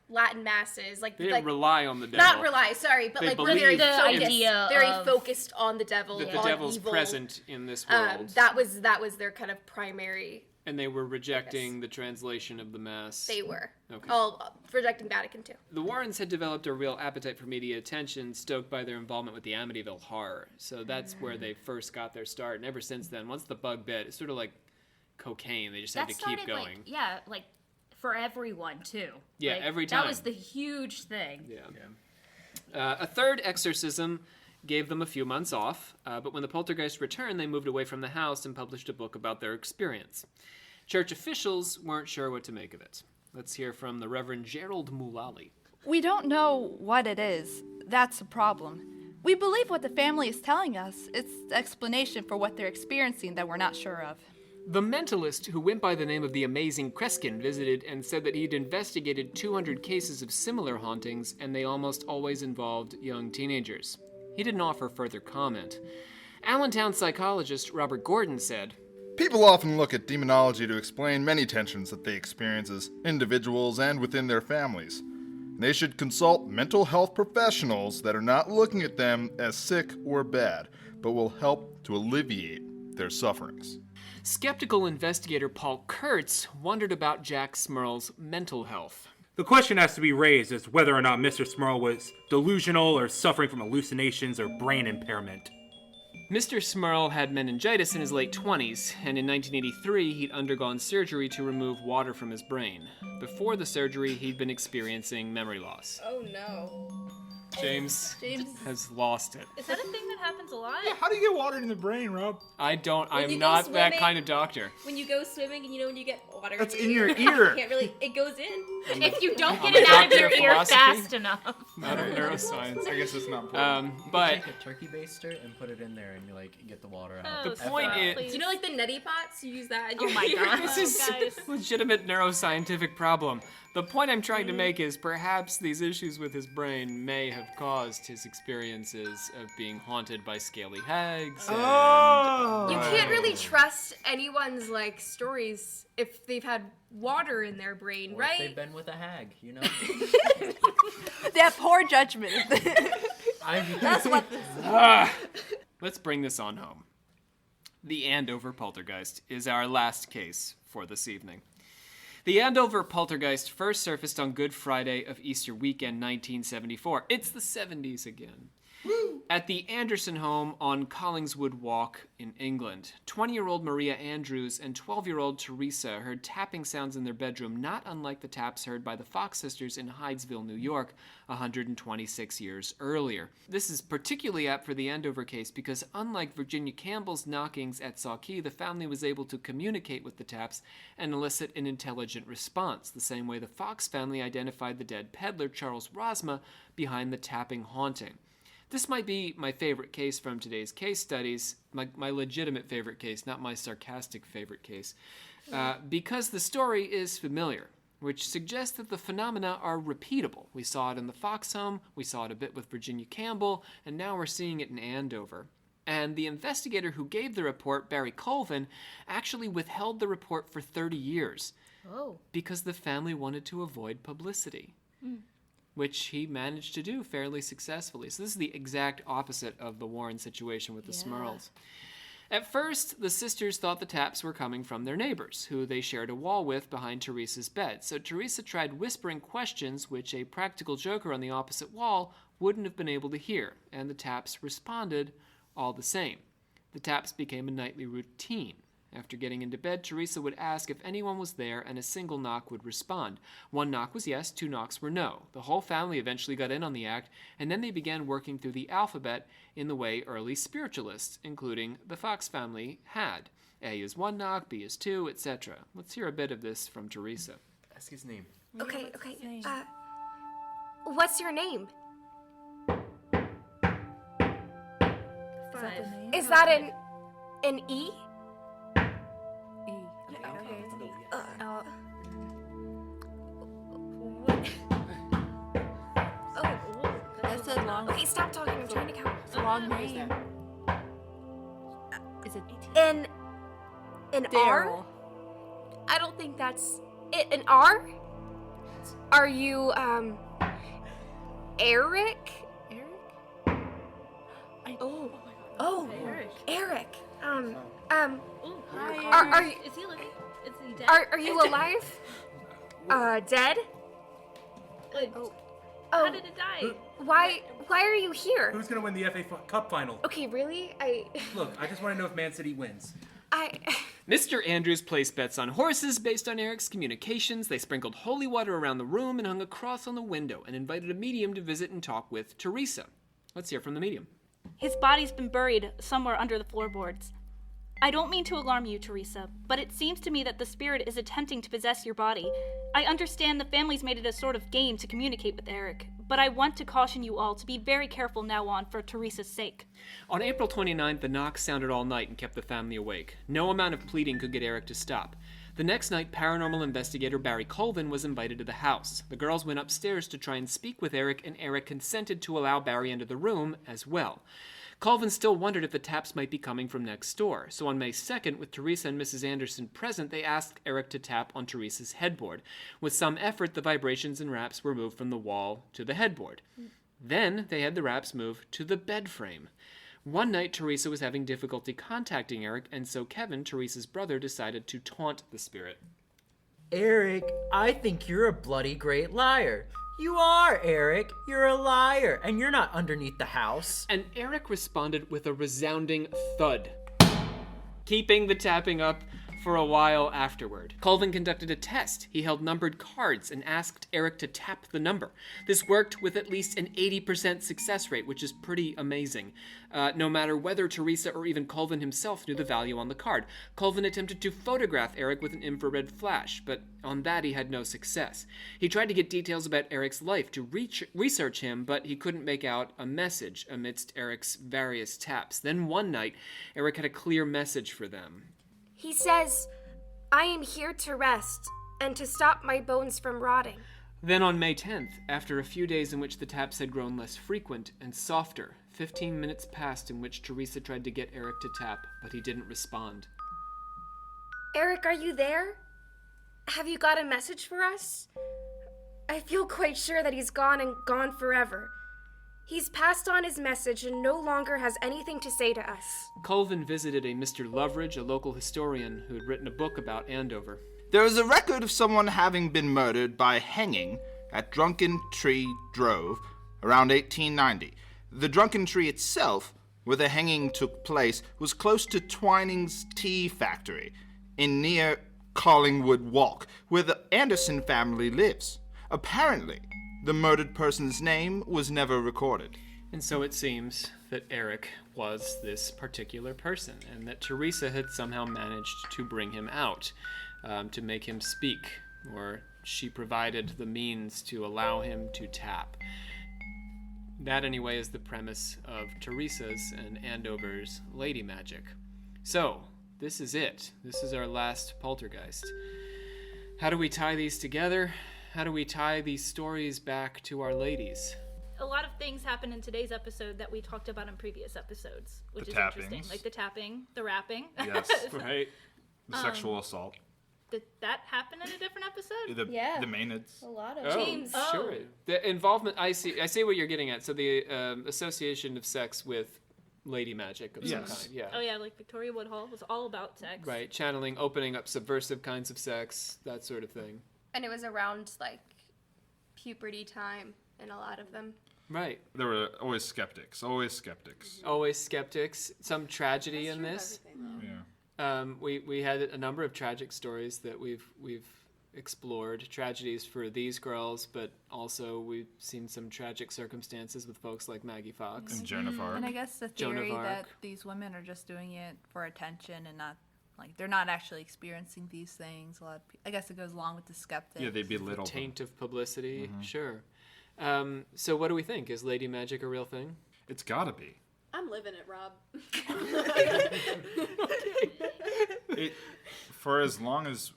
Latin masses, like They didn't rely on the devil. Not rely, sorry, but They like we're very believed focused, idea very of- focused on the devil, that the on devil's evil. present in this world. That was their kind of primary. And they were rejecting the translation of the Mass. They were Okay. all rejecting Vatican II. The Warrens had developed a real appetite for media attention, stoked by their involvement with the Amityville horror. So that's where they first got their start. And ever since then, once the bug bit, it's sort of like cocaine. They just had to keep going. Like for everyone too. Yeah, Like, every time. That was the huge thing. Yeah. A third exorcism gave them a few months off, but when the poltergeist returned, they moved away from the house and published a book about their experience. Church officials weren't sure what to make of it. Let's hear from the Reverend Gerald Mullally. We don't know what it is. That's a problem. We believe what the family is telling us. It's the explanation for what they're experiencing that we're not sure of. The mentalist, who went by the name of the Amazing Kreskin, visited and said that he'd investigated 200 cases of similar hauntings, and they almost always involved young teenagers. He didn't offer further comment. Allentown psychologist Robert Gordon said, People often look at demonology to explain many tensions that they experience as individuals and within their families. They should consult mental health professionals that are not looking at them as sick or bad, but will help to alleviate their sufferings. Skeptical investigator Paul Kurtz wondered about Jack Smurl's mental health. The question has to be raised as whether or not Mr. Smurl was delusional or suffering from hallucinations or brain impairment. Mr. Smurl had meningitis in his late 20s, and in 1983 he'd undergone surgery to remove water from his brain. Before the surgery, he'd been experiencing memory loss. Oh no. James has lost it. Is that a thing that happens a lot? Yeah, how do you get water in the brain, Rob? I'm you not go that swimming- kind of doctor. When you go swimming, and you know when you get water, That's in your ear. You can't really. It goes in. If you don't I'm get a it out of doctor your of ear philosophy. fast enough. Not of neuroscience. I guess it's not important. But Take a turkey baster and put it in there and you like get the water out. Oh, the point stop, is- please. Do you know like the neti pots? You use that. In Oh your my ear. God. this is guys. a legitimate neuroscientific problem. The point I'm trying to make is perhaps these issues with his brain may have caused his experiences of being haunted by scaly hags. And, You can't really trust anyone's like stories if they've had water in their brain, Or right? if they've been with a hag, you know? That poor judgment. That's what this is. Let's bring this on home. The Andover poltergeist is our last case for this evening. The Andover poltergeist first surfaced on Good Friday of Easter weekend 1974. It's the 70s again. At the Anderson home on Collingswood Walk in England, 20-year-old Maria Andrews and 12-year-old Teresa heard tapping sounds in their bedroom, not unlike the taps heard by the Fox sisters in Hydesville, New York, 126 years earlier. This is particularly apt for the Andover case because unlike Virginia Campbell's knockings at Sauchie, the family was able to communicate with the taps and elicit an intelligent response, the same way the Fox family identified the dead peddler Charles Rosma behind the tapping haunting. This might be my favorite case from today's case studies, my legitimate favorite case, not my sarcastic favorite case, because the story is familiar, which suggests that the phenomena are repeatable. We saw it in the Fox home, we saw it a bit with Virginia Campbell, and now we're seeing it in Andover. And the investigator who gave the report, Barry Colvin, actually withheld the report for 30 years. Oh. Because the family wanted to avoid publicity, which he managed to do fairly successfully. So this is the exact opposite of the Warren situation with the Smurls. At first, the sisters thought the taps were coming from their neighbors, who they shared a wall with behind Teresa's bed. So Teresa tried whispering questions which a practical joker on the opposite wall wouldn't have been able to hear, and the taps responded all the same. The taps became a nightly routine. After getting into bed, Teresa would ask if anyone was there, and a single knock would respond. One knock was yes, 2 knocks were no. The whole family eventually got in on the act, and then they began working through the alphabet in the way early spiritualists, including the Fox family, had. A is 1 knock, B is 2, etc. Let's hear a bit of this from Teresa. Ask his name. Okay. What's your name? Is that an E? That's a long. Okay, stop talking. I'm trying to count. It's a long name. Is it An R? Daryl? I don't think that's it. An R? Are you Eric? Eric. Are you? Is he living? Is he dead? Are you alive? Dead? How did it die? Why are you here? Who's gonna win the FA Cup final? Okay, really? Look, I just want to know if Man City wins. Mr. Andrews placed bets on horses based on Eric's communications. They sprinkled holy water around the room and hung a cross on the window and invited a medium to visit and talk with Teresa. Let's hear from the medium. His body's been buried somewhere under the floorboards. I don't mean to alarm you, Teresa, but it seems to me that the spirit is attempting to possess your body. I understand the family's made it a sort of game to communicate with Eric, but I want to caution you all to be very careful now on for Teresa's sake. On April 29th, the knocks sounded all night and kept the family awake. No amount of pleading could get Eric to stop. The next night, paranormal investigator Barry Colvin was invited to the house. The girls went upstairs to try and speak with Eric, and Eric consented to allow Barry into the room as well. Colvin still wondered if the taps might be coming from next door, so on May 2nd, with Teresa and Mrs. Anderson present, they asked Eric to tap on Teresa's headboard. With some effort, the vibrations and raps were moved from the wall to the headboard. Then they had the raps moved to the bed frame. One night, Teresa was having difficulty contacting Eric, and so Kevin, Teresa's brother, decided to taunt the spirit. Eric, I think you're a bloody great liar. You are, Eric. You're a liar, and you're not underneath the house. And Eric responded with a resounding thud, keeping the tapping up for a while afterward. Colvin conducted a test. He held numbered cards and asked Eric to tap the number. This worked with at least an 80% success rate, which is pretty amazing. No matter whether Teresa or even Colvin himself knew the value on the card. Colvin attempted to photograph Eric with an infrared flash, but on that he had no success. He tried to get details about Eric's life to research him, but he couldn't make out a message amidst Eric's various taps. Then one night, Eric had a clear message for them. He says, I am here to rest and to stop my bones from rotting. Then on May 10th, after a few days in which the taps had grown less frequent and softer, 15 minutes passed in which Teresa tried to get Eric to tap, but he didn't respond. Eric, are you there? Have you got a message for us? I feel quite sure that he's gone and gone forever. He's passed on his message and no longer has anything to say to us. Colvin visited a Mr. Loveridge, a local historian who had written a book about Andover. There is a record of someone having been murdered by hanging at Drunken Tree Drove around 1890. The Drunken Tree itself, where the hanging took place, was close to Twining's Tea Factory in near Collingwood Walk, where the Anderson family lives. Apparently, the murdered person's name was never recorded. And so it seems that Eric was this particular person, and that Teresa had somehow managed to bring him out, to make him speak, or she provided the means to allow him to tap. That, anyway, is the premise of Teresa's and Andover's lady magic. So, this is it. This is our last poltergeist. How do we tie these together? How do we tie these stories back to our ladies? a lot of things happen in today's episode that we talked about in previous episodes, which is interesting. tappings. Like the tapping, the rapping. Yes. Right. The sexual assault. Did that happen in a different episode? The Maenads. A lot of James. Sure. The involvement. I see what you're getting at. So the association of sex with lady magic of some kind. Yeah. Oh yeah, like Victoria Woodhull was all about sex. Right. Channeling, opening up subversive kinds of sex, that sort of thing. And it was around like puberty time in a lot of them. Right. There were always skeptics. Always skeptics. Always skeptics. Some tragedy in this. Yeah. We had a number of tragic stories that we've explored, tragedies for these girls, but also we've seen some tragic circumstances with folks like Maggie Fox and Joan of Arc. And I guess the theory that these women are just doing it for attention and not like they're not actually experiencing these things. A lot of I guess it goes along with the skeptics. Yeah, they belittle the taint them. of publicity. Sure. So what do we think? Is lady magic a real thing? It's gotta be. I'm living it, Rob. For as long as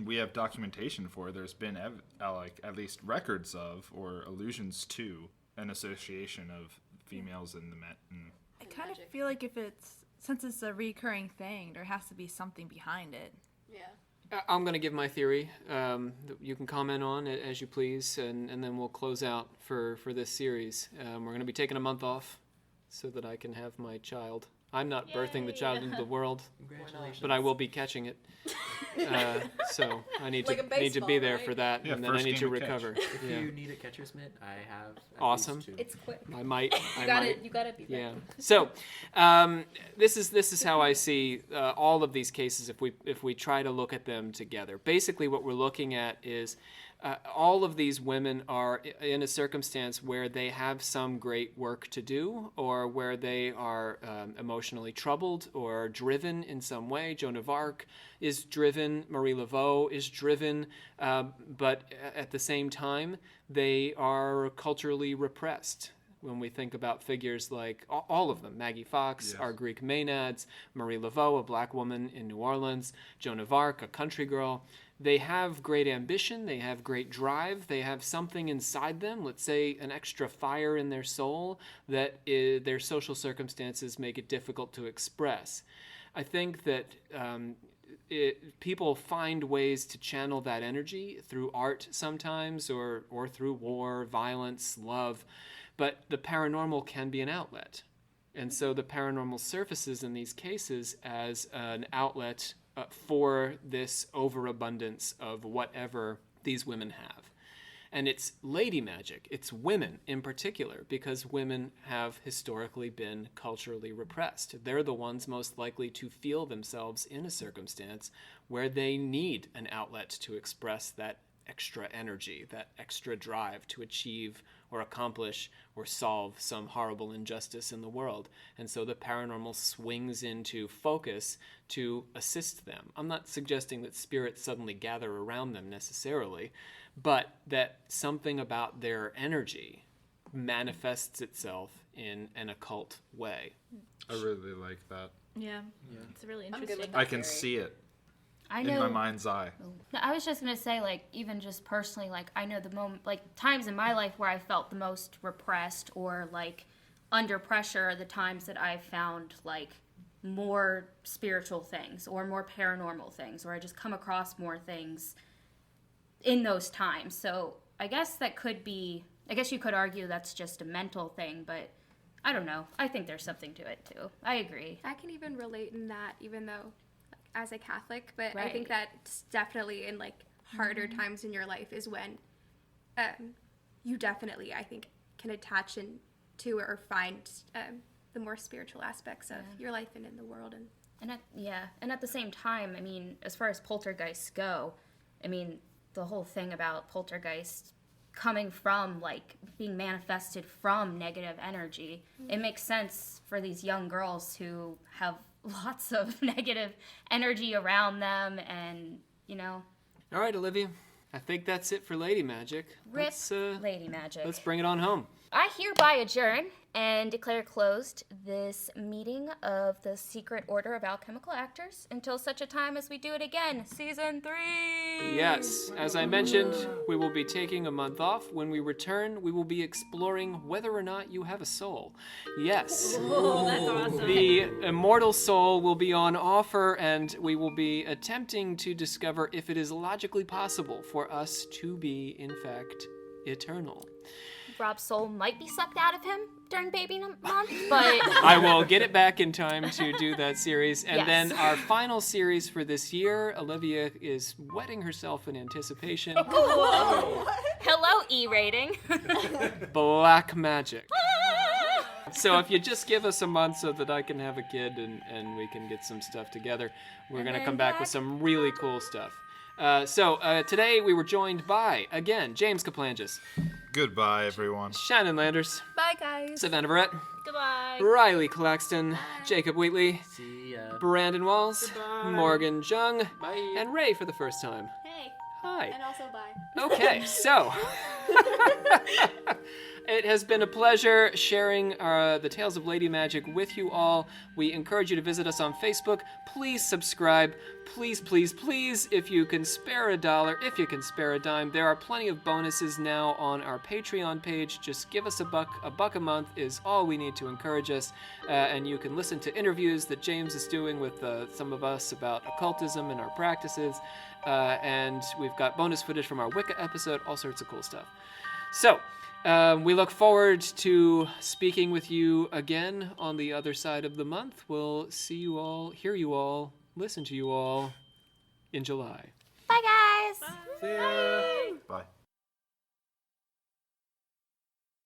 we have documentation for. There's been at least records of or allusions to an association of females in the Met. I kind of feel like since it's a recurring thing, there has to be something behind it. Yeah. I'm going to give my theory. You can comment on it as you please, and then we'll close out for this series. We're going to be taking a month off so that I can have my child. I'm not birthing the child into the world, but I will be catching it. So I need like to need to be there for that, Yeah, and then I need to recover. If Yeah. you need a catcher's mitt, I have. At Awesome. least 2. It's quick. I might. You gotta be there. Yeah. So, this is how I see all of these cases. If we try to look at them together, basically what we're looking at is all of these women are in a circumstance where they have some great work to do, or where they are emotionally troubled or driven in some way. Joan of Arc is driven. Marie Laveau is driven, but at the same time, they are culturally repressed. When we think about figures like all of them, Maggie Fox, our Greek Maenads, Marie Laveau, a black woman in New Orleans, Joan of Arc, a country girl, they have great ambition, they have great drive, they have something inside them, let's say an extra fire in their soul, that their social circumstances make it difficult to express. I think that people find ways to channel that energy through art sometimes, or through war, violence, love. But the paranormal can be an outlet. And so the paranormal surfaces in these cases as an outlet for this overabundance of whatever these women have. And it's lady magic. It's women in particular, because women have historically been culturally repressed. They're the ones most likely to feel themselves in a circumstance where they need an outlet to express that extra energy, that extra drive to achieve or accomplish or solve some horrible injustice in the world. And so the paranormal swings into focus to assist them. I'm not suggesting that spirits suddenly gather around them necessarily, but that something about their energy manifests itself in an occult way. I really like that. Yeah. It's really interesting. I can see it. I in know. my mind's eye. No, I was just gonna say, like, even just personally, like, I know the moment, like, times in my life where I felt the most repressed or like under pressure are the times that I've found like more spiritual things or more paranormal things, or I just come across more things in those times. So I guess that could be. I guess you could argue that's just a mental thing, but I don't know. I think there's something to it too. I agree. I can even relate in that, even though as a Catholic, but I Right. think that's definitely in like harder times in your life is when you definitely, I think, can attach into or find the more spiritual aspects of your life and in the world. And at the same time, I mean, as far as poltergeists go, I mean, the whole thing about poltergeists coming from, like, being manifested from negative energy, it makes sense for these young girls who have lots of negative energy around them, and, you know. All right, Olivia. I think that's it for Lady Magic. Rip Lady Magic. Let's bring it on home. I hereby adjourn and declare closed this meeting of the Secret Order of Alchemical Actors until such a time as we do it again, season 3. Yes, as I mentioned, we will be taking a month off. When we return, we will be exploring whether or not you have a soul. Yes. Oh, that's awesome. The immortal soul will be on offer, and we will be attempting to discover if it is logically possible for us to be, in fact, eternal. Rob's soul might be sucked out of him during baby month, but I will get it back in time to do that series. And Yes. then our final series for this year, Olivia is wetting herself in anticipation. Hello, E rating. Black Magic. So if you just give us a month so that I can have a kid and we can get some stuff together, we're going to come back with some really cool stuff. So today we were joined by, again, James Kaplangis. Goodbye, everyone. Shannon Landers. Bye, guys. Savannah Barrett. Goodbye. Riley Claxton. Jacob Wheatley. See ya. Brandon Walls. Goodbye. Morgan Jung. Bye. And Ray for the first time. Hey. Hi. And also bye. Okay, so it has been a pleasure sharing the Tales of Lady Magic with you all. We encourage you to visit us on Facebook. Please subscribe. Please, please, please, if you can spare $1, if you can spare a dime, there are plenty of bonuses now on our Patreon page. Just give us a buck. A buck a month is all we need to encourage us. And you can listen to interviews that James is doing with some of us about occultism and our practices. And we've got bonus footage from our Wicca episode, all sorts of cool stuff. So, we look forward to speaking with you again on the other side of the month. We'll see you all, hear you all, listen to you all in July. Bye, guys. See ya. Bye.